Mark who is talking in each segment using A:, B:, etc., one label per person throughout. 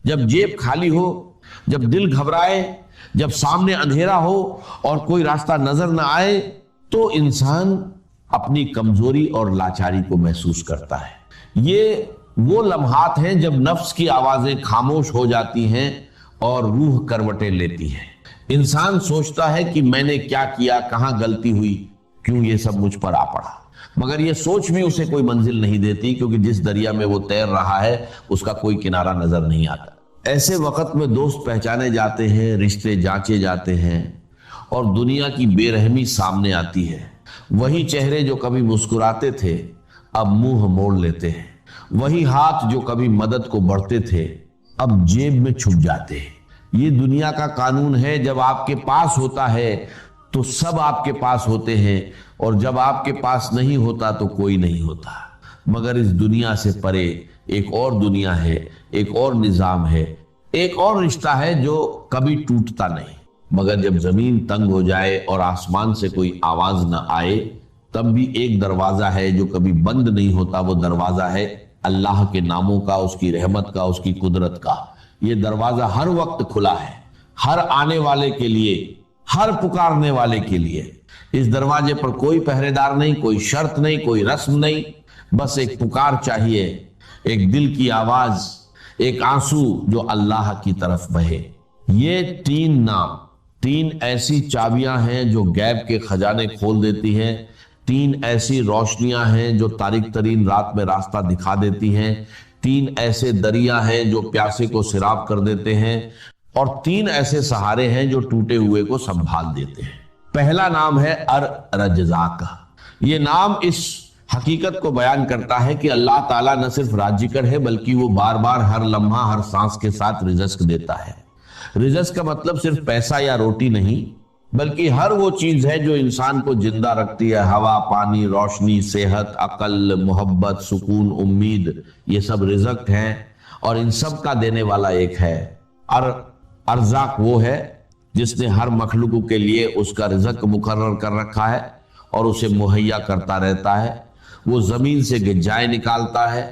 A: جب جیب کھالی ہو، جب دل گھبرائے، جب سامنے اندھیرا ہو اور کوئی راستہ نظر نہ آئے، تو انسان اپنی کمزوری اور لاچاری کو محسوس کرتا ہے۔ یہ وہ لمحات ہیں جب نفس کی آوازیں خاموش ہو جاتی ہیں اور روح کروٹیں لیتی ہے۔ انسان سوچتا ہے کہ میں نے کیا کیا، کہاں غلطی ہوئی، کیوں یہ سب مجھ پر آ پڑا، مگر یہ سوچ بھی اسے کوئی منزل نہیں دیتی، کیونکہ جس دریا میں وہ تیر رہا ہے اس کا کوئی کنارہ نظر نہیں آتا۔ ایسے وقت میں دوست پہچانے جاتے ہیں، رشتے جانچے جاتے ہیں اور دنیا کی بے رحمی سامنے آتی ہے۔ وہی چہرے جو کبھی مسکراتے تھے اب منہ موڑ لیتے ہیں، وہی ہاتھ جو کبھی مدد کو بڑھتے تھے اب جیب میں چھپ جاتے ہیں۔ یہ دنیا کا قانون ہے، جب آپ کے پاس ہوتا ہے تو سب آپ کے پاس ہوتے ہیں، اور جب آپ کے پاس نہیں ہوتا تو کوئی نہیں ہوتا۔ مگر اس دنیا سے پرے ایک اور دنیا ہے، ایک اور نظام ہے، ایک اور رشتہ ہے جو کبھی ٹوٹتا نہیں۔ مگر جب زمین تنگ ہو جائے اور آسمان سے کوئی آواز نہ آئے، تب بھی ایک دروازہ ہے جو کبھی بند نہیں ہوتا۔ وہ دروازہ ہے اللہ کے ناموں کا، اس کی رحمت کا، اس کی قدرت کا۔ یہ دروازہ ہر وقت کھلا ہے، ہر آنے والے کے لیے، ہر پکارنے والے کے لیے۔ اس دروازے پر کوئی پہرے دار نہیں، کوئی شرط نہیں، کوئی رسم نہیں، بس ایک پکار چاہیے، ایک دل کی آواز، ایک آنسو جو اللہ کی طرف بہے۔ یہ تین نام، تین ایسی چابیاں ہیں جو غیب کے خزانے کھول دیتی ہیں، تین ایسی روشنیاں ہیں جو تاریک ترین رات میں راستہ دکھا دیتی ہیں، تین ایسے دریا ہیں جو پیاسے کو سیراب کر دیتے ہیں، اور تین ایسے سہارے ہیں جو ٹوٹے ہوئے کو سنبھال دیتے ہیں۔ پہلا نام ہے الرزاق۔ یہ نام اس حقیقت کو بیان کرتا ہے کہ اللہ تعالیٰ نہ صرف رازقر ہے بلکہ وہ بار بار ہر لمحہ ہر سانس کے ساتھ رزق دیتا ہے۔ رزق کا مطلب صرف پیسہ یا روٹی نہیں، بلکہ ہر وہ چیز ہے جو انسان کو زندہ رکھتی ہے۔ ہوا، پانی، روشنی، صحت، عقل، محبت، سکون، امید، یہ سب رزق ہیں، اور ان سب کا دینے والا ایک ہے۔ ارزاق وہ ہے جس نے ہر مخلوق کے لیے اس کا رزق مقرر کر رکھا ہے اور اسے مہیا کرتا رہتا ہے۔ وہ زمین سے غذائیں نکالتا ہے،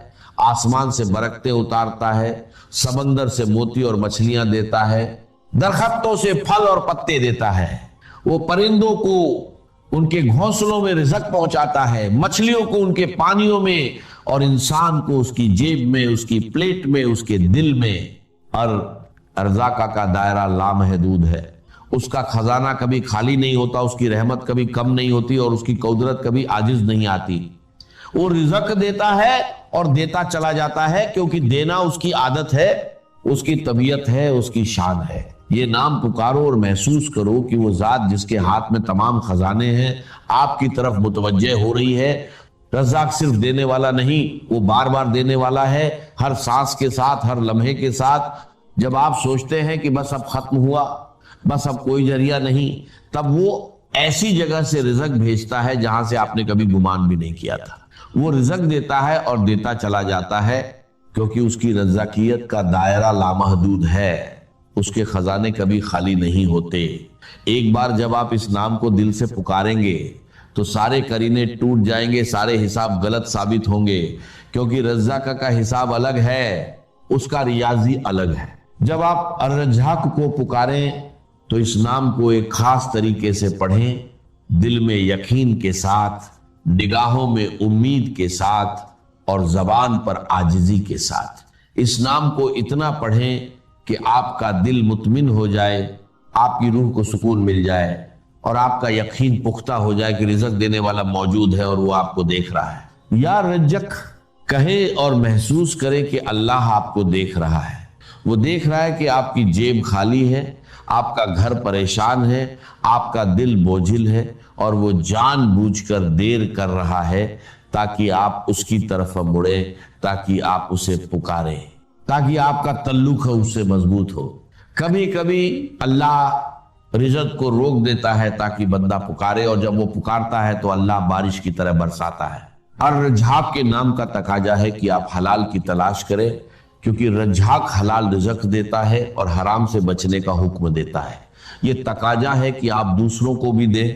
A: آسمان سے برکتیں اتارتا ہے، سمندر سے موتی اور مچھلیاں دیتا ہے، درختوں سے پھل اور پتے دیتا ہے۔ وہ پرندوں کو ان کے گھونسلوں میں رزق پہنچاتا ہے، مچھلیوں کو ان کے پانیوں میں، اور انسان کو اس کی جیب میں، اس کی پلیٹ میں، اس کے دل میں۔ اور ارزاق کا دائرہ لامحدود ہے، اس کا خزانہ کبھی خالی نہیں ہوتا، اس کی رحمت کبھی کم نہیں ہوتی، اور اس کی قدرت کبھی عاجز نہیں آتی۔ وہ رزق دیتا ہے اور دیتا چلا جاتا ہے، کیونکہ دینا اس کی عادت ہے، اس کی طبیعت ہے، اس کی شان ہے۔ یہ نام پکارو اور محسوس کرو کہ وہ ذات جس کے ہاتھ میں تمام خزانے ہیں آپ کی طرف متوجہ ہو رہی ہے۔ رزاق صرف دینے والا نہیں، وہ بار بار دینے والا ہے، ہر سانس کے ساتھ، ہر لمحے کے ساتھ۔ جب آپ سوچتے ہیں کہ بس اب ختم ہوا، بس اب کوئی ذریعہ نہیں، تب وہ ایسی جگہ سے رزق بھیجتا ہے جہاں سے آپ نے کبھی گمان بھی نہیں کیا تھا۔ وہ رزق دیتا ہے اور دیتا چلا جاتا ہے، کیونکہ اس کی رزاقیت کا دائرہ لامحدود ہے، اس کے خزانے کبھی خالی نہیں ہوتے۔ ایک بار جب آپ اس نام کو دل سے پکاریں گے تو سارے قرینے ٹوٹ جائیں گے، سارے حساب غلط ثابت ہوں گے، کیونکہ رزاق کا حساب الگ ہے، اس کا ریاضی الگ ہے۔ جب آپ الرزاق کو پکاریں تو اس نام کو ایک خاص طریقے سے پڑھیں، دل میں یقین کے ساتھ، نگاہوں میں امید کے ساتھ، اور زبان پر عاجزی کے ساتھ۔ اس نام کو اتنا پڑھیں کہ آپ کا دل مطمئن ہو جائے، آپ کی روح کو سکون مل جائے، اور آپ کا یقین پختہ ہو جائے کہ رزق دینے والا موجود ہے اور وہ آپ کو دیکھ رہا ہے۔ یا رزق کہیں اور محسوس کریں کہ اللہ آپ کو دیکھ رہا ہے۔ وہ دیکھ رہا ہے کہ آپ کی جیب خالی ہے، آپ کا گھر پریشان ہے، آپ کا دل بوجھل ہے، اور وہ جان بوجھ کر دیر کر رہا ہے تاکہ آپ اس کی طرف مڑیں، تاکہ آپ اسے پکاریں، تاکہ آپ کا تعلق ہے اس سے مضبوط ہو۔ کبھی کبھی اللہ رزق کو روک دیتا ہے تاکہ بندہ پکارے، اور جب وہ پکارتا ہے تو اللہ بارش کی طرح برساتا ہے۔ اور رزاق کے نام کا تقاضا ہے کہ آپ حلال کی تلاش کریں، کیونکہ رزاق حلال رزق دیتا ہے اور حرام سے بچنے کا حکم دیتا ہے۔ یہ تقاضا ہے کہ آپ دوسروں کو بھی دیں،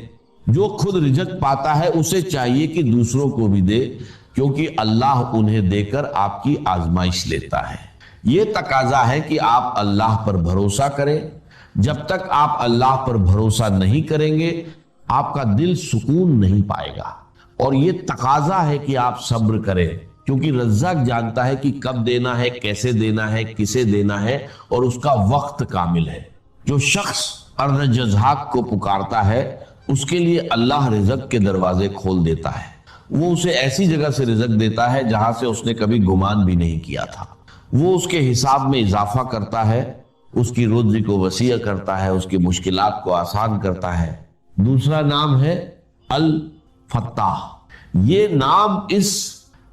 A: جو خود رزق پاتا ہے اسے چاہیے کہ دوسروں کو بھی دے، کیونکہ اللہ انہیں دے کر آپ کی آزمائش لیتا ہے۔ یہ تقاضا ہے کہ آپ اللہ پر بھروسہ کریں. جب تک آپ اللہ پر بھروسہ نہیں کریں گے آپ کا دل سکون نہیں پائے گا. اور یہ تقاضا ہے کہ آپ صبر کریں، کیونکہ رزاق جانتا ہے کہ کب دینا ہے، کیسے دینا ہے، کسے دینا ہے، اور اس کا وقت کامل ہے. جو شخص ارض جزاق کو پکارتا ہے اس کے لیے اللہ رزق کے دروازے کھول دیتا ہے. وہ اسے ایسی جگہ سے رزق دیتا ہے جہاں سے اس نے کبھی گمان بھی نہیں کیا تھا. وہ اس کے حساب میں اضافہ کرتا ہے، اس کی روزی کو وسیع کرتا ہے، اس کی مشکلات کو آسان کرتا ہے. دوسرا نام ہے الفتاح. یہ نام اس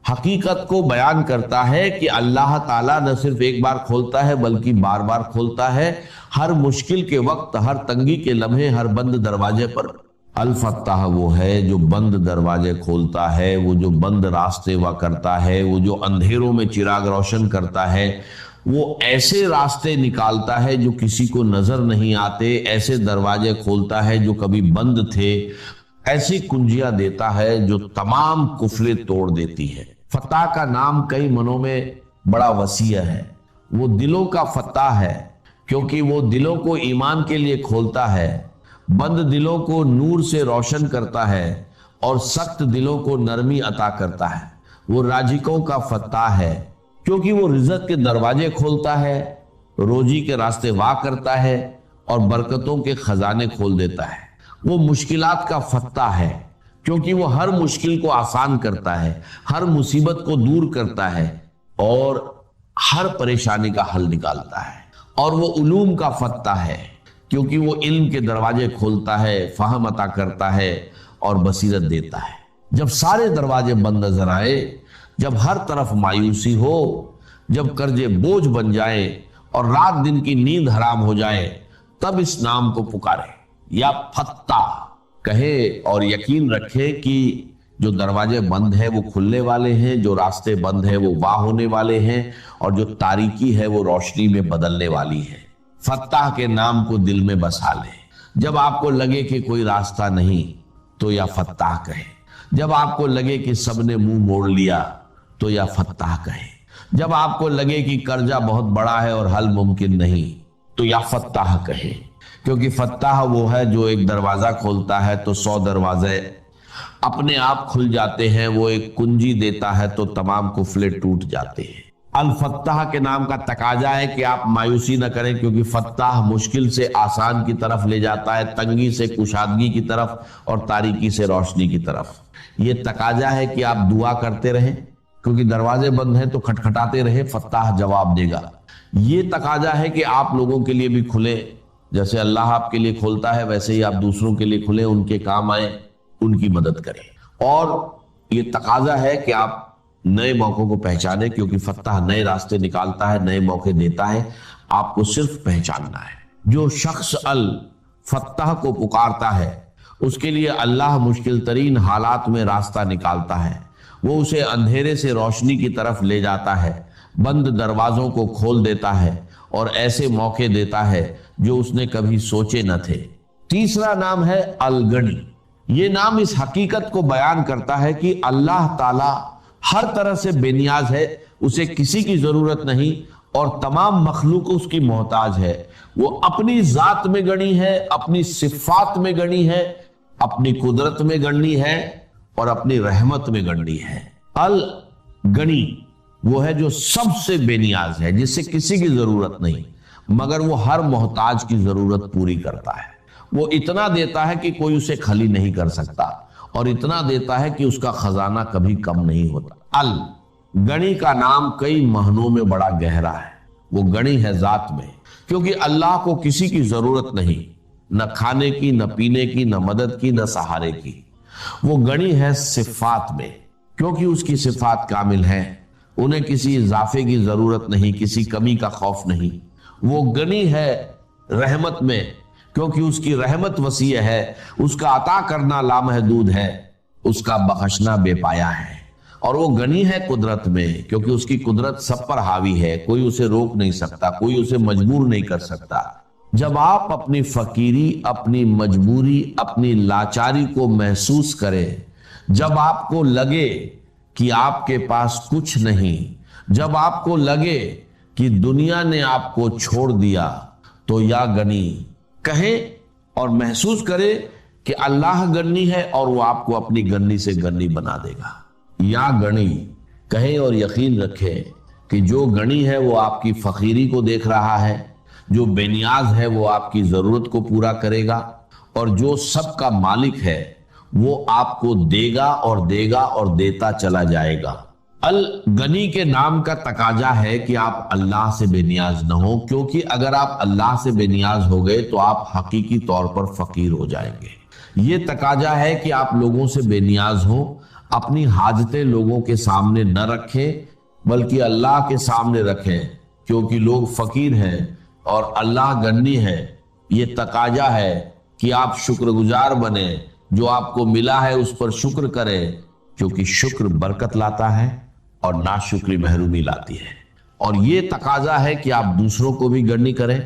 A: حقیقت کو بیان کرتا ہے کہ اللہ تعالیٰ نہ صرف ایک بار کھولتا ہے بلکہ بار بار کھولتا ہے. ہر مشکل کے وقت، ہر تنگی کے لمحے، ہر بند دروازے پر. الفتاح وہ ہے جو بند دروازے کھولتا ہے، وہ جو بند راستے وا کرتا ہے، وہ جو اندھیروں میں چراغ روشن کرتا ہے، وہ ایسے راستے نکالتا ہے جو کسی کو نظر نہیں آتے، ایسے دروازے کھولتا ہے جو کبھی بند تھے، ایسی کنجیاں دیتا ہے جو تمام قفلیں توڑ دیتی ہے. فتح کا نام کئی منوں میں بڑا وسیع ہے. وہ دلوں کا فتح ہے کیونکہ وہ دلوں کو ایمان کے لیے کھولتا ہے، بند دلوں کو نور سے روشن کرتا ہے اور سخت دلوں کو نرمی عطا کرتا ہے. وہ راجکوں کا فتح ہے کیونکہ وہ رزق کے دروازے کھولتا ہے، روزی کے راستے وا کرتا ہے اور برکتوں کے خزانے کھول دیتا ہے. وہ مشکلات کا فتح ہے کیونکہ وہ ہر مشکل کو آسان کرتا ہے، ہر مصیبت کو دور کرتا ہے اور ہر پریشانی کا حل نکالتا ہے. اور وہ علوم کا فتح ہے کیونکہ وہ علم کے دروازے کھولتا ہے، فہم عطا کرتا ہے اور بصیرت دیتا ہے. جب سارے دروازے بند نظر آئے، جب ہر طرف مایوسی ہو، جب قرضے بوجھ بن جائے اور رات دن کی نیند حرام ہو جائے، تب اس نام کو پکارے یا فتح کہے اور یقین رکھے کہ جو دروازے بند ہیں وہ کھلنے والے ہیں، جو راستے بند ہیں وہ واہ ہونے والے ہیں، اور جو تاریکی ہے وہ روشنی میں بدلنے والی ہے. فتح کے نام کو دل میں بسا لیں. جب آپ کو لگے کہ کوئی راستہ نہیں تو یا فتح کہیں. جب آپ کو لگے کہ سب نے منہ موڑ لیا تو یا فتح کہیں. جب آپ کو لگے کہ قرضہ بہت بڑا ہے اور حل ممکن نہیں تو یا فتح کہیں. کیونکہ فتح وہ ہے جو ایک دروازہ کھولتا ہے تو 100 دروازے اپنے آپ کھل جاتے ہیں. وہ ایک کنجی دیتا ہے تو تمام قفلے ٹوٹ جاتے ہیں. الفتح کے نام کا تقاضا ہے کہ آپ مایوسی نہ کریں، کیونکہ فتح مشکل سے آسان کی طرف لے جاتا ہے، تنگی سے کشادگی کی طرف اور تاریکی سے روشنی کی طرف. یہ تقاضا ہے کہ آپ دعا کرتے رہیں، کیونکہ دروازے بند ہیں تو کھٹکھٹاتے رہیں، فتح جواب دے گا. یہ تقاضا ہے کہ آپ لوگوں کے لیے بھی کھلیں، جیسے اللہ آپ کے لیے کھولتا ہے ویسے ہی آپ دوسروں کے لیے کھلیں، ان کے کام آئیں، ان کی مدد کریں. اور یہ تقاضا ہے کہ آپ نئے موقعوں کو پہچانے، کیونکہ فتح نئے راستے نکالتا ہے، نئے موقع دیتا ہے. آپ کو صرف پہچاننا ہے. جو شخص الفتح کو پکارتا ہے اس کے لیے اللہ مشکل ترین حالات میں راستہ نکالتا ہے. وہ اسے اندھیرے سے روشنی کی طرف لے جاتا ہے، بند دروازوں کو کھول دیتا ہے اور ایسے موقع دیتا ہے جو اس نے کبھی سوچے نہ تھے. تیسرا نام ہے الغنی. یہ نام اس حقیقت کو بیان کرتا ہے کہ اللہ تعالی ہر طرح سے بے نیاز ہے، اسے کسی کی ضرورت نہیں اور تمام مخلوق اس کی محتاج ہے. وہ اپنی ذات میں گنی ہے، اپنی صفات میں گنی ہے، اپنی قدرت میں گنی ہے اور اپنی رحمت میں گنی ہے. الغنی وہ ہے جو سب سے بے نیاز ہے، جس سے کسی کی ضرورت نہیں، مگر وہ ہر محتاج کی ضرورت پوری کرتا ہے. وہ اتنا دیتا ہے کہ کوئی اسے خالی نہیں کر سکتا، اور اتنا دیتا ہے کہ اس کا خزانہ کبھی کم نہیں ہوتا. الغنی کا نام کئی معنوں میں بڑا گہرا ہے. وہ غنی ہے ذات میں، کیونکہ اللہ کو کسی کی ضرورت نہیں، نہ کھانے کی، نہ پینے کی، نہ مدد کی، نہ سہارے کی. وہ غنی ہے صفات میں، کیونکہ اس کی صفات کامل ہیں، انہیں کسی اضافے کی ضرورت نہیں، کسی کمی کا خوف نہیں. وہ غنی ہے رحمت میں، کیونکہ اس کی رحمت وسیع ہے، اس کا عطا کرنا لامحدود ہے، اس کا بخشنا بے پایا ہے. اور وہ غنی ہے قدرت میں، کیونکہ اس کی قدرت سب پر حاوی ہے، کوئی اسے روک نہیں سکتا، کوئی اسے مجبور نہیں کر سکتا. جب آپ اپنی فقیری، اپنی مجبوری، اپنی لاچاری کو محسوس کریں، جب آپ کو لگے کہ آپ کے پاس کچھ نہیں، جب آپ کو لگے کہ دنیا نے آپ کو چھوڑ دیا تو یا گنی کہیں اور محسوس کرے کہ اللہ گنی ہے اور وہ آپ کو اپنی گنی سے گنی بنا دے گا. یا گنی کہیں اور یقین رکھے کہ جو گنی ہے وہ آپ کی فقیری کو دیکھ رہا ہے، جو بے نیاز ہے وہ آپ کی ضرورت کو پورا کرے گا، اور جو سب کا مالک ہے وہ آپ کو دے گا اور دے گا اور دیتا چلا جائے گا. الغنی کے نام کا تقاضا ہے کہ آپ اللہ سے بے نیاز نہ ہو، کیونکہ اگر آپ اللہ سے بے نیاز ہو گئے تو آپ حقیقی طور پر فقیر ہو جائیں گے. یہ تقاضا ہے کہ آپ لوگوں سے بے نیاز ہوں، اپنی حاجتیں لوگوں کے سامنے نہ رکھیں بلکہ اللہ کے سامنے رکھیں، کیونکہ لوگ فقیر ہیں اور اللہ غنی ہے. یہ تقاضا ہے کہ آپ شکر گزار بنیں، جو آپ کو ملا ہے اس پر شکر کریں، کیونکہ شکر برکت لاتا ہے اور ناشکری محرومی لاتی ہے. اور یہ تقاضا ہے کہ آپ دوسروں کو بھی گنی کریں،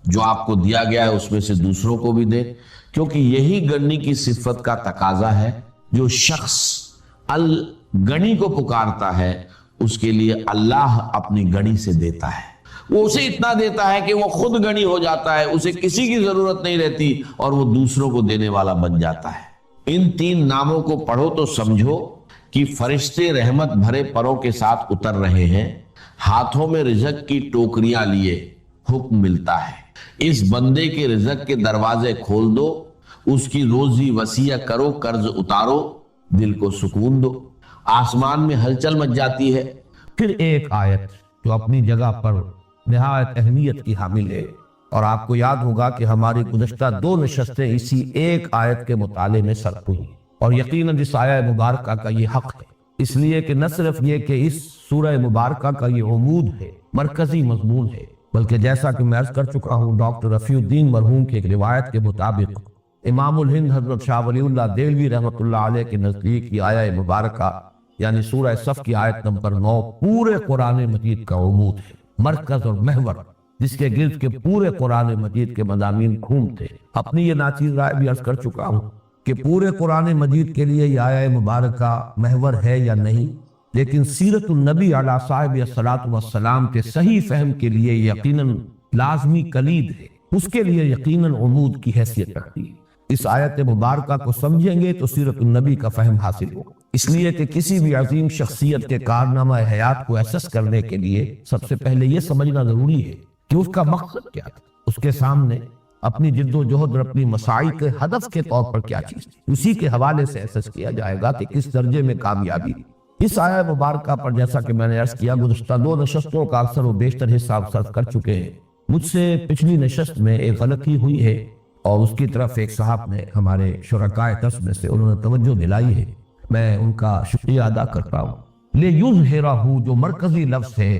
A: جو آپ کو دیا گیا ہے اس میں سے دوسروں کو بھی دیں، کیونکہ یہی گنی کی صفت کا تقاضا ہے. جو شخص الگنی کو پکارتا ہے اس کے لیے اللہ اپنی گنی سے دیتا ہے. وہ اسے اتنا دیتا ہے کہ وہ خود گنی ہو جاتا ہے، اسے کسی کی ضرورت نہیں رہتی اور وہ دوسروں کو دینے والا بن جاتا ہے. ان تین ناموں کو پڑھو تو سمجھو کہ فرشتے رحمت بھرے پروں کے ساتھ اتر رہے ہیں، ہاتھوں میں رزق کی ٹوکریاں لیے. حکم ملتا ہے اس بندے کے رزق کے دروازے کھول دو، اس کی روزی وسیع کرو، قرض اتارو، دل کو سکون دو. آسمان میں ہلچل مچ جاتی ہے.
B: پھر ایک آیت جو اپنی جگہ پر نہایت اہمیت کی حامل ہے، اور آپ کو یاد ہوگا کہ ہماری گزشتہ 2 نشستیں اسی ایک آیت کے مطالعے میں صرف ہوئی، اور یقیناً اس آیہ مبارکہ کا یہ حق ہے، اس لیے کہ نہ صرف یہ کہ اس سورہ مبارکہ کا یہ عمود ہے، مرکزی مضمون ہے، بلکہ جیسا کہ میں عرض کر چکا ہوں ڈاکٹر رفیع الدین مرحوم کی ایک روایت کے مطابق امام الہند حضرت شاہ ولی اللہ دہلوی رحمۃ اللہ علیہ کے نزدیک یہ آیہ مبارکہ یعنی سورہ صف کی آیت نمبر 9 پورے قرآن مجید کا عمود ہے، مرکز اور محور، جس کے گرد کے پورے قرآن مجید کے مضامین گھومتے. اپنی یہ ناچیز رائے بھی عرض کر چکا ہوں کہ پورے قرآن مجید کے لیے یہ آیہ مبارکہ محور ہے یا نہیں، لیکن سیرت النبی علیہ صاحب الصلاۃ والسلام کے صحیح فہم کے لیے یقیناً لازمی کلید ہے، اس کے لیے یقیناً عمود کی حیثیت رکھتی ہے. اس آیت مبارکہ کو سمجھیں گے تو سیرت النبی کا فہم حاصل ہوگا، اس لیے کہ کسی بھی عظیم شخصیت کے کارنامہ حیات کو ایسس کرنے کے لیے سب سے پہلے یہ سمجھنا ضروری ہے کہ اس کا مقصد کیا تھا، اس کے سامنے اپنی جد و جہد اور اپنی مساعی کے ہدف کے طور پر کیا چیز تھی، اسی کے حوالے سے ایسس کیا جائے گا کہ کس درجے میں کامیابی. اس آیہ مبارکہ پر جیسا کہ میں نے عرض کیا گزشتہ 2 نشستوں کا اکثر و بیشتر حصہ صرف کر چکے ہیں. مجھ سے پچھلی نشست میں ایک غلطی ہوئی ہے اور اس کی طرف ایک صاحب نے ہمارے شرکائے درس میں سے انہوں نے توجہ دلائی ہے، میں ان کا شکریہ ادا کرتا ہوں. لِيُظْهِرَهُ جو مرکزی لفظ ہے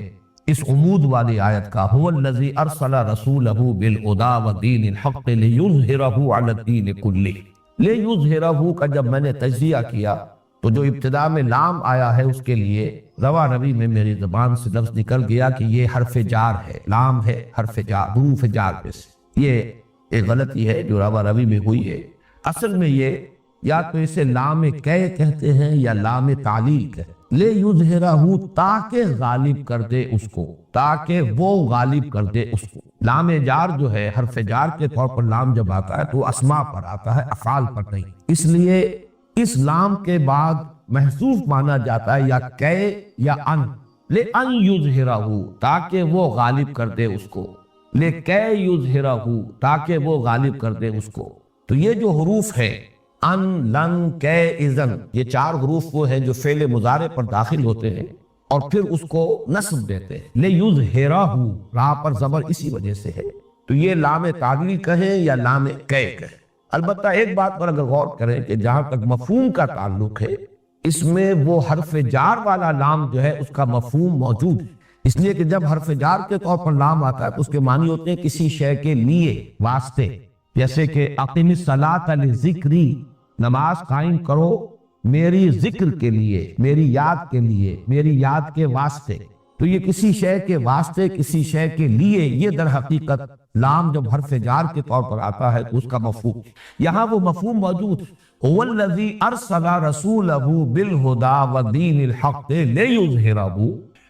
B: اس عمود والی آیت کا، هُوَ الَّذِي أَرْسَلَ رَسُولَهُ بِالْهُدَىٰ وَدِينِ الْحَقِّ لِيُظْهِرَهُ عَلَى الدِّينِ كُلِّهِ. لِيُظْهِرَهُ کا جب میں نے تجزیہ کیا تو جو ابتدا میں لام آیا ہے اس کے لیے روا روی میں میری زبان سے لفظ نکل گیا کہ یہ حرف جار ہے، لام ہے حرف جار، حروف جار میں سے. یہ ایک غلطی ہے جو روا روی میں ہوئی ہے. اصل میں یہ یا تو اسے لام کہ کہتے ہیں یا لام تعلیل کہتے ہیں. لے یظہرہ تاکہ غالب کر دے اس کو، تاکہ وہ غالب کر دے اس کو. لام جار جو ہے حرف جار کے طور پر لام جب آتا ہے تو اسماء پر آتا ہے، افعال پر نہیں. اس لیے اس لام کے بعد محذوف مانا جاتا ہے یا کہ یا ان. لے ان یظہرہ تاکہ وہ غالب کر دے اس کو، لے کہ یظہرہ تاکہ وہ غالب کر دے اس کو. تو یہ جو حروف ہے ان، لن، کہ، اذن، یہ 4 حروف وہ ہیں جو فعل مضارع پر داخل ہوتے ہیں اور پھر اس کو نصب دیتے ہیں. لے یظہرہ راہ پر زبر اسی وجہ سے ہے. تو یہ لام تعلیل کہیں یا لام کہ کہیں. البتہ ایک بات پر اگر غور کریں کہ جہاں تک مفہوم کا تعلق ہے اس میں وہ حرف جار والا لام جو ہے اس کا مفہوم موجود ہے. اس لیے کہ جب حرف جار کے طور پر لام آتا ہے تو اس کے معنی ہوتے ہیں کسی شے کے لیے، واسطے. جیسے کہ اقم الصلاۃ لذکری، نماز قائم کرو میری ذکر کے لیے، میری یاد کے لیے، میری یاد کے واسطے. تو یہ کسی شے کے واسطے، کسی شے کے لیے، یہ در حقیقت لام جب حرف جار کے طور پر آتا ہے تو اس کا مفہوم یہاں وہ مفہوم موجود ہے. هو الذی ارسل رسولہ بالہدی ودین الحق لیظہرہ.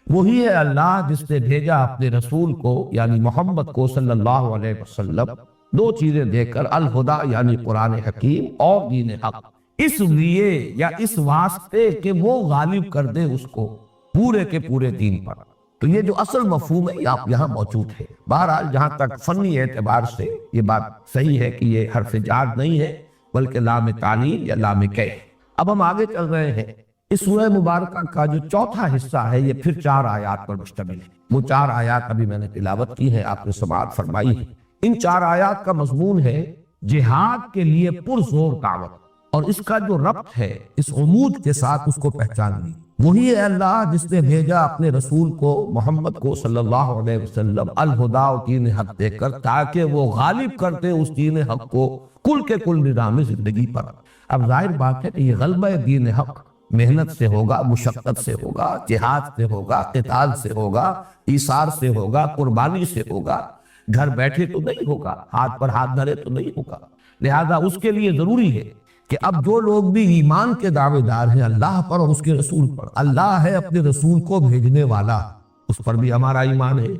B: وہی ہے اللہ جس نے بھیجا اپنے رسول کو یعنی محمد کو صلی اللہ علیہ وسلم دو چیزیں دے کر، الہدا یعنی قرآن حکیم اور دین حق، اس لیے یا اس واسطے کہ وہ غالب کر دے اس کو پورے کے پورے دین پر۔ تو یہ جو اصل مفہوم ہے یہ یہاں موجود ہے۔ بہرحال جہاں تک فنی اعتبار سے یہ بات صحیح ہے کہ یہ حرف جار نہیں ہے بلکہ لام تعلیل یا لام کیف۔ اب ہم آگے چل رہے ہیں۔ اس سورہ مبارکہ کا جو چوتھا حصہ ہے یہ پھر 4 آیات پر مشتمل ہے۔ وہ 4 آیات ابھی میں نے تلاوت کی ہے، آپ نے سماعت فرمائی ہے۔ ان 4 آیات کا مضمون ہے جہاد کے لیے پرزور دعوت، اور اس کا جو ربط ہے اس عمود کے ساتھ اس کو پہچان لی۔ وہی ہے اللہ جس نے بھیجا اپنے رسول کو محمد کو صلی اللہ علیہ وسلم الہدا و دین حق دے کر تاکہ وہ غالب کرتے اس دین حق کو کل کے کل نظام زندگی پر۔ اب ظاہر بات ہے کہ یہ غلبہ دین حق محنت سے ہوگا، مشقت سے ہوگا، جہاد سے ہوگا، قتال سے ہوگا، ایثار سے ہوگا، قربانی سے ہوگا، گھر بیٹھے تو نہیں ہوگا، ہاتھ پر ہاتھ دھرے تو نہیں ہوگا۔ لہذا اس کے لیے ضروری ہے کہ اب جو لوگ بھی ایمان کے دعوے دار ہیں اللہ پر اور اس کے رسول پر، اللہ ہے اپنے رسول کو بھیجنے والا، اس پر بھی ہمارا ایمان ہے۔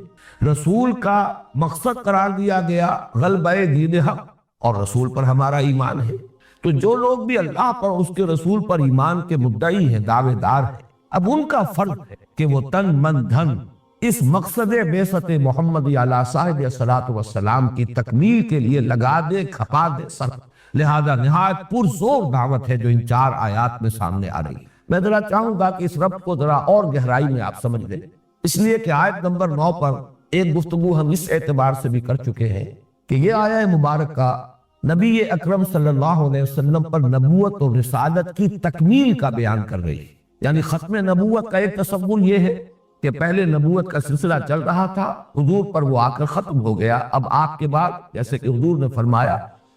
B: رسول کا مقصد قرار دیا گیا غلبہ دین حق، اور رسول پر ہمارا ایمان ہے۔ تو جو لوگ بھی اللہ پر اور اس کے رسول پر ایمان کے مدعی ہیں، دعوے دار ہیں، اب ان کا فرض ہے کہ وہ تن من دھن اس مقصد بعثت محمد علی صاحب الصلاۃ والسلام کی تکمیل کے لیے لگا دے، کھپا دے سر۔ لہذا نہایت پرزور دعوت ہے جو ان 4 آیات میں سامنے آ رہی ہے۔ میں ذرا چاہوں گا کہ اس ربط کو ذرا اور گہرائی میں آپ سمجھ لیں، اس لیے کہ آیت نمبر 9 پر ایک گفتگو ہم اس اعتبار سے بھی کر چکے ہیں کہ یہ آیت مبارکہ نبی اکرم صلی اللہ علیہ وسلم پر نبوت اور رسالت کی تکمیل کا بیان کر رہی ہے۔ یعنی ختم نبوت کا ایک تصور یہ ہے کہ پہلے نبوت کا سلسلہ چل رہا تھا، حضور پر وہ آ کر ختم ہو گیا، اب آپ کے بعد جیسے کہ حضور نے فرمایا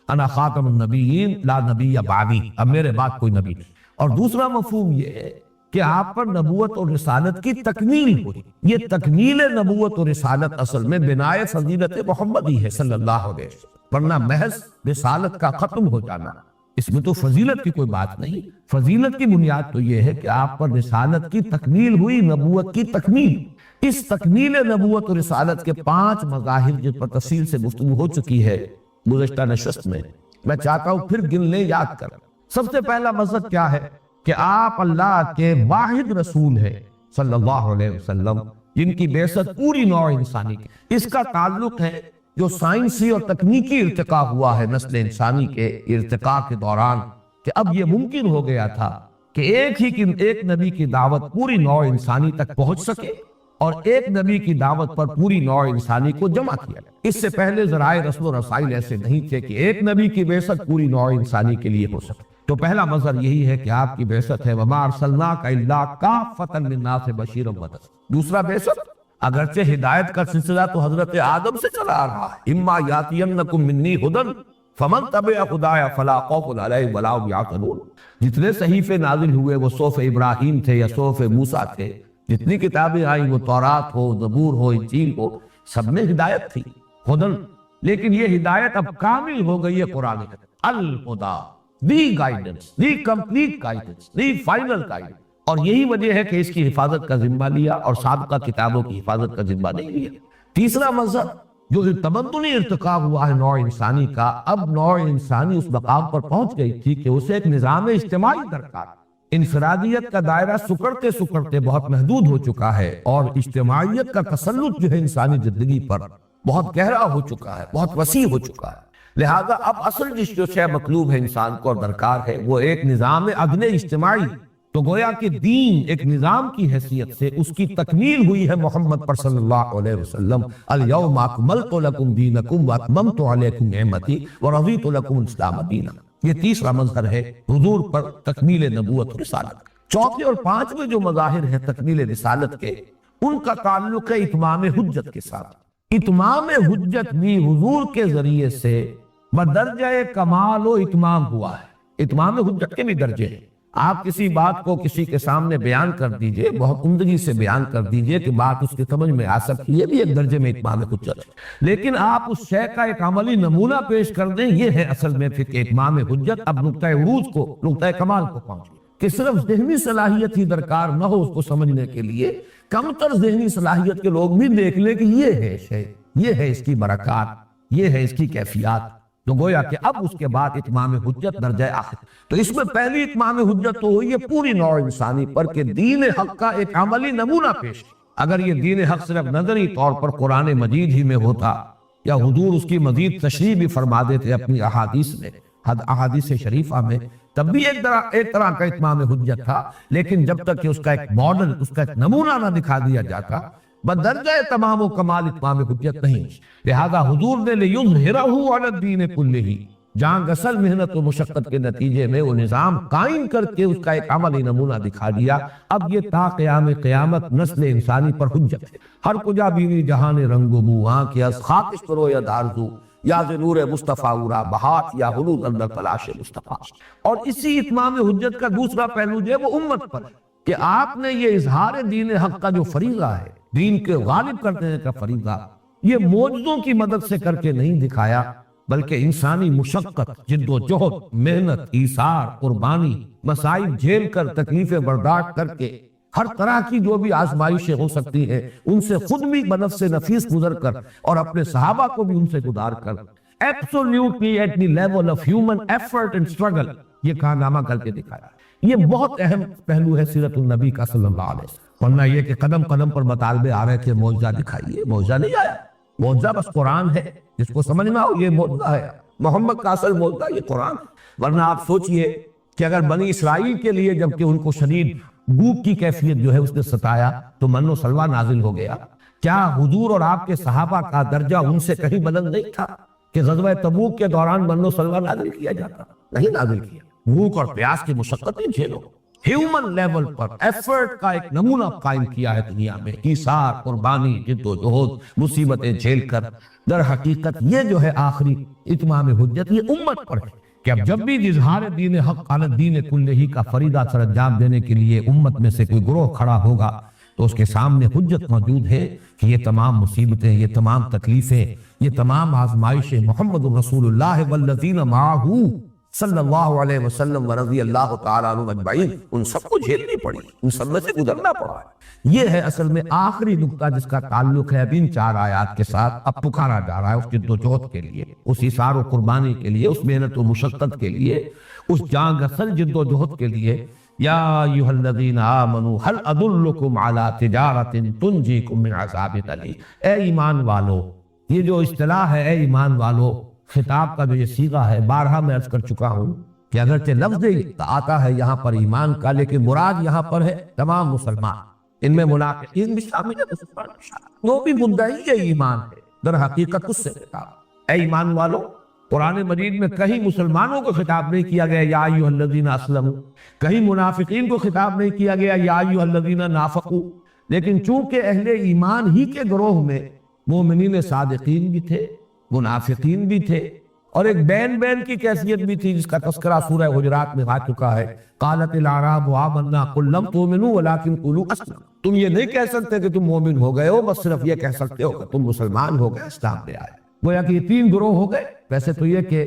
B: انا خاتم النبیین لا نبی بعدی، اب میرے بعد کوئی نبی نہیں۔ اور دوسرا مفہوم یہ ہے کہ آپ پر نبوت اور رسالت کی تکمیل ہوئی۔ یہ تکمیل نبوت اور رسالت اصل میں بنائے فضیلت محمدی ہے صلی اللہ علیہ وسلم، ورنہ محض رسالت کا ختم ہو جانا اس میں تو فضیلت کی کوئی بات نہیں۔ فضیلت کی بنیاد تو یہ ہے کہ آپ پر رسالت کی تکمیل ہوئی، نبوت کی تکمیل۔ اس تکمیل نبوت اور رسالت کے 5 مظاہر جن پر تفصیل سے گفتگو ہو چکی ہے گزشتہ نشست میں، میں چاہتا ہوں پھر گن لیں، یاد کر۔ سب سے پہلا مقصد کیا ہے کہ آپ اللہ کے واحد رسول ہیں صلی اللہ علیہ وسلم، جن کی بعثت پوری نوع انسانی کی۔ اس کا تعلق ہے جو سائنسی اور تکنیکی ارتقاء ہوا ہے نسل انسانی کے ارتقاء کے دوران، کہ اب یہ ممکن ہو گیا تھا کہ ایک نبی کی دعوت پوری نوع انسانی تک پہنچ سکے، اور ایک نبی کی دعوت پر پوری نوع انسانی کو جمع کیا۔ اس سے پہلے ذرائع رسل و رسائل ایسے نہیں تھے کہ ایک نبی کی بعثت پوری نوع انسانی کے لیے ہو سکے۔ تو پہلا مظہر یہی ہے کہ آپ کی بعثت ہے وَمَا أَرْسَلْنَاكَ إِلَّا كَافَّةً لِلنَّاسِ بَشِيرًا وَنَذِيرًا۔ دوسرا بعثت اگرچہ ہدایت کا سلسلہ تو حضرت آدم سے چلا آ رہا ہے، اِمَّا يَأْتِيَنَّكُم مِّنِّي هُدًى فَمَن تَبِعَ هُدَايَ فَلَا خَوْفٌ عَلَيْهِمْ وَلَا هُمْ يَحْزَنُونَ۔ جتنے صحیفے نازل ہوئے وہ صحف ابراہیم تھے یا صحف موسیٰ تھے، جتنی کتابیں آئیں وہ تورات ہو، زبور ہو، انجیل ہو، سب میں ہدایت تھی، ہدن۔ لیکن یہ ہدایت اب کامل ہو گئی ہے قرآن میں، الہدا، the guidance, the complete guidance, the final guidance. اور یہی وجہ ہے کہ اس کی حفاظت کا ذمہ لیا اور سابقہ کتابوں کی حفاظت کا ذمہ نہیں لیا۔ تیسرا مظہر جو تمدنی ارتقاء ہوا ہے نوع انسانی کا، اب نوع انسانی اس مقام پر پہنچ گئی تھی کہ اسے ایک نظام اجتماعی درکار۔ انفرادیت کا دائرہ سکڑتے سکڑتے بہت محدود ہو چکا ہے، اور اجتماعیت کا تسلط جو ہے انسانی زندگی پر بہت گہرا ہو چکا ہے، بہت وسیع ہو چکا ہے۔ لہذا اب اصل جس جو شے مطلوب ہے انسان کو اور درکار ہے وہ ایک نظام عدل اجتماعی۔ تو گویا کہ دین ایک نظام کی حیثیت سے اس کی تکمیل ہوئی ہے محمد پر صلی اللہ علیہ وسلم۔ الیوم اکملت لکم دینکم واتممت علیکم نعمتی ورضیت لکم الاسلام دینا۔ یہ تیسرا مظہر ہے حضور پر تکمیل نبوت اور رسالت۔ چوتھے اور پانچویں جو مظاہر ہیں تکمیل رسالت کے، ان کا تعلق ہے اتمام حجت کے ساتھ۔ اتمام حجت بھی حضور کے ذریعے سے بدرجہ کمال و اتمام ہوا ہے۔ اتمام حجت کے بھی درجے ہیں۔ آپ کسی بات کو کسی کے سامنے بیان کر دیجئے، بہت عمدگی سے بیان کر دیجئے کہ بات اس کی سمجھ میں آ سکتی، یہ بھی ایک درجے میں اتمام حجت ہے۔ لیکن آپ اس شے کا ایک عملی نمونہ پیش کر دیں، یہ ہے اصل میں پھر اتمام حجت اب نقطہ عروج کو، نقطہ کمال کو پہنچ گئی۔ کہ صرف ذہنی صلاحیت ہی درکار نہ ہو اس کو سمجھنے کے لیے، کم تر ذہنی صلاحیت کے لوگ بھی دیکھ لیں کہ یہ ہے شے، یہ ہے اس کی برکات، یہ ہے اس کی کیفیات، تو گویا کہ اب اس کے بعد اتمام حجت درجہ آخر۔ تو اس میں پہلی اتمام حجت تو ہوئی ہے پوری نوع انسانی پر کہ دین حق کا ایک عملی نمونہ پیش۔ اگر یہ دین حق صرف نظری طور پر قرآن مجید ہی میں ہوتا یا حضور اس کی مزید تشریح بھی فرما دیتے اپنی احادیث میں، احادیث شریفہ میں، تب بھی ایک طرح کا اتمام حجت تھا، لیکن جب تک کہ اس کا ایک ماڈل، اس کا ایک نمونہ نہ دکھا دیا جاتا، بدرجہ تمام و کمال اتمام حجت نہیں۔ لہذا حضور نے لِيُظْهِرَهُ عَلَى الدِّينِ كُلِّهِ، جان گسل محنت و مشقت کے نتیجے میں وہ نظام قائم کر کے اس کا ایک عملی نمونہ دکھا دیا۔ اب یہ تا قیام قیامت نسل انسانی پر حجت ہے۔ ہر کجا بیوی جہان رنگ و بو، آنکھ از خاکش کرو یا دارزو، یا ز نور مصطفیٰ اورا بہات، یا حلول اندر تلاش مصطفیٰ۔ اور اسی اتمام حجت کا دوسرا پہلو جو ہے وہ امت پر ہے کہ آپ نے یہ اظہار دین حق کا جو فریضہ ہے، دین کے غالب کرنے کا فریضہ، یہ معجزوں کی مدد سے کر کے نہیں دکھایا، بلکہ انسانی مشقت، جد و جہد، محنت، ایثار، قربانی، مصائب جھیل کر، تکلیفیں برداشت کر کے، ہر طرح کی جو بھی آزمائشیں ہو سکتی ہیں ان سے خود بھی بنفس نفیس گزر کر اور اپنے صحابہ کو بھی ان سے گزار کر absolutely at the level of human effort and struggle یہ کارنامہ کر کے دکھایا۔ یہ بہت اہم پہلو ہے سیرت النبی کا صلی اللہ علیہ وسلم۔ ورنہ یہ کہ قدم قدم پر مطالبے آ رہے کہ معجزہ دکھائیے، معجزہ نہیں آیا۔ معجزہ بس قرآن ہے، جس کو سمجھنا ہو یہ معجزہ ہے، محمد کا اصل معجزہ یہ قرآن ہے۔ ورنہ آپ سوچئے کہ اگر بنی اسرائیل کے لیے جبکہ ان کو شدید بھوک کی کیفیت جو ہے اس نے ستایا تو من و سلوہ نازل ہو گیا، کیا حضور اور آپ کے صحابہ کا درجہ ان سے کہیں بلند نہیں تھا کہ غزوہ تبوک کے دوران من و سلوہ نازل کیا جاتا؟ نہیں نازل کیا۔ بھوک اور پیاس کی مشقتیں جھیلو، ہیومن لیول پر ایفرٹ کا ایک نمونہ قائم کیا ہے دنیا میں، ایثار، قربانی، جد و جہد، مصیبتیں جھیل کر۔ در حقیقت یہ جو ہے آخری اتمام حجت یہ امت پر ہے کہ اب جب بھی اظہار دین حق علی الدین کلہ کا فریضہ سر انجام دینے کے لیے امت میں سے کوئی گروہ کھڑا ہوگا تو اس کے سامنے حجت موجود ہے کہ یہ تمام مصیبتیں، یہ تمام تکلیفیں، یہ تمام آزمائشیں محمد رسول اللہ والذین معہ صلی اللہ علیہ وسلم ورضی اللہ تعالیٰ عنہ اجمعین، ان سب کو جھیلنی پڑی، ان سب میں سے گزرنا پڑا ہے۔ یہ ہے اصل میں آخری نقطہ جس کا تعلق ہے اب ان 4 آیات کے ساتھ اب پکارا جا رہا ہے اس جد و جہد کے لیے، اس ایثار و قربانی کے لیے، اس محنت و مشقت کے لیے، اس جان گسل جد و جہد کے لیے۔ یا ایھا الذین آمنوا هل ادلکم علی تجارۃ تنجیکم من عذاب الیم، اے ایمان والو، یہ جو اصطلاح ہے اے ایمان والو، خطاب کا جو یہ صیغہ ہے، بارہا میں عرض کر چکا ہوں کہ اگرچہ لفظ آتا ہے یہاں پر ایمان کا، لیکن مراد یہاں پر ہے تمام مسلمان، ان میں منافقین بھی شامل ہے، مسلمان بھی شامل، وہ بھی مدعی ہے ایمان ہے، در حقیقت اس سے خطاب۔ اے ایمان والو، قرآن مجید میں کہیں مسلمانوں کو خطاب نہیں کیا گیا یا ایھا الذین اسلموا، کہیں منافقین کو خطاب نہیں کیا گیا یا ایھا الذین نافقوا، لیکن چونکہ اہل ایمان ہی کے گروہ میں مومنین صادقین بھی تھے، منافقین بھی تھے، اور ایک بین بین کی کیفیت بھی تھی جس کا تذکرہ سورہ حجرات میں آ چکا ہے۔ قالت الاعراب آمنا قل لم تؤمنوا ولکن قولوا اسلمنا، تم یہ نہیں کہہ سکتے کہ تم مومن ہو گئے ہو، بس صرف یہ کہہ سکتے ہو کہ تم مسلمان ہو گئے، اسلام لے آئے۔ گویا کہ یہ 3 گروہ ہو گئے۔ ویسے تو یہ کہ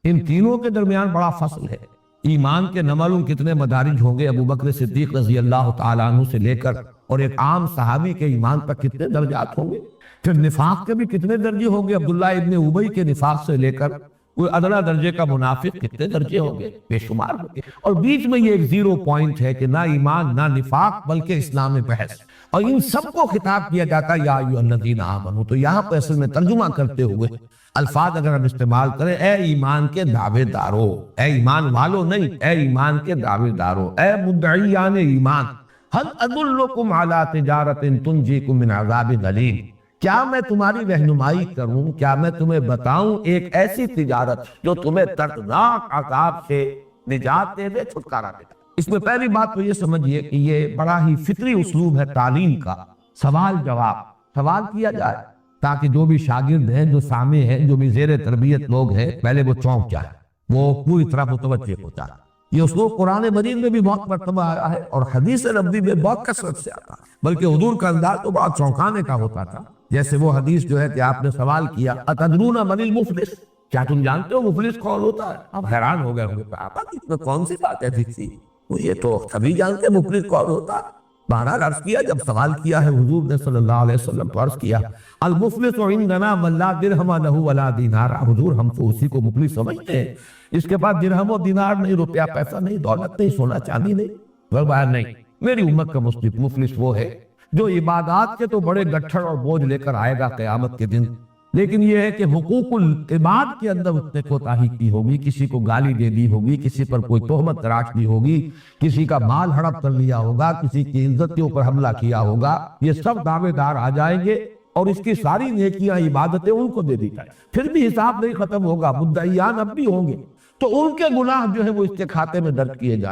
B: ان تینوں کے درمیان بڑا فصل ہے، ایمان کے نہ معلوم کتنے مدارج ہوں گے، ابو بکر صدیق رضی اللہ تعالیٰ عنہ سے لے کر اور ایک عام صحابی کے ایمان پر کتنے درجات ہوں گے، پھر نفاق کے بھی کتنے درجے ہوں گے، عبداللہ ابن ابی کے نفاق سے لے کر کوئی ادنا درجے کا منافق کتنے درجے ہوں گے، بے شمار ہوں گے، اور بیچ میں یہ ایک 0 پوائنٹ ہے کہ نہ ایمان نہ نفاق بلکہ اسلام بحث، اور ان سب کو خطاب کیا جاتا ہے یا ایھا الذین آمنوا۔ تو یہاں پہ اصل میں ترجمہ کرتے ہوئے الفاظ اگر ہم استعمال کریں، اے ایمان کے دعوے دارو، اے ایمان والو نہیں، اے ایمان کے دعوے دارو، اے مدعیان ایمان، هل ادلکم علی تجارۃ تنجیکم من عذاب الیم، کیا میں تمہاری رہنمائی کروں، کیا میں تمہیں بتاؤں ایک ایسی تجارت جو تمہیں دردناک عذاب سے نجات دے دے، چھٹکارا دے دے۔ اس میں پہلی بات تو یہ سمجھیے کہ یہ بڑا ہی فطری اسلوب ہے تعلیم کا، سوال جواب، سوال کیا جائے تاکہ جو بھی شاگرد ہیں، جو سامع ہیں، جو بھی زیر تربیت لوگ ہیں، پہلے وہ چونک جائے، وہ پوری طرح متوجہ ہو جائے۔ یہ اسلوب قرآن مجید میں بھی بہت مرتبہ آیا ہے اور حدیث نبوی میں بہت کثرت سے آتا ہے، بلکہ حضور کا انداز تو بہت چونکانے کا ہوتا تھا۔ جیسے وہ حدیث جو ہے کہ آپ نے سوال کیا اتدرون من المفلس، کیا تم جانتے ہو مفلس کون ہوتا ہے؟ آپ حیران ہو گئے ہوں گے، اس میں کون سی بات ایسی تھی؟ وہ یہ تو سبھی جانتے مفلس کون ہوتا. بہرحال عرض کیا جب سوال کیا ہے حضور نے صلی اللہ علیہ وسلم تو عرض کیا المفلس عندنا من لا درہم لہ ولا دینار. حضور ہم تو اسی کو مفلس سمجھتے ہیں اس کے پاس درہم و دینار نہیں, روپیہ پیسہ نہیں, دولت نہیں, سونا چاندی نہیں. فرمایا نہیں, میری امت کا مفلس وہ ہے جو عبادات کے تو بڑے گٹھڑ اور بوجھ لے کر آئے گا قیامت کے دن, لیکن یہ ہے کہ حقوق العباد کے اندر اس نے کوتاہی کی ہوگی, کسی کو گالی دے دی ہوگی, کسی پر کوئی تہمت تراش دی ہوگی, کسی کا مال ہڑپ کر لیا ہوگا, کسی کی عزت کے اوپر حملہ کیا ہوگا, یہ سب دعوے دار آ جائیں گے اور اس کی ساری نیکیاں عبادتیں ان کو دے دی جائیں. پھر بھی حساب نہیں ختم ہوگا, مدعیان اب بھی ہوں گے, تو ان کے گناہ جو ہے وہ اس کے کھاتے میں درج کیے جائیں.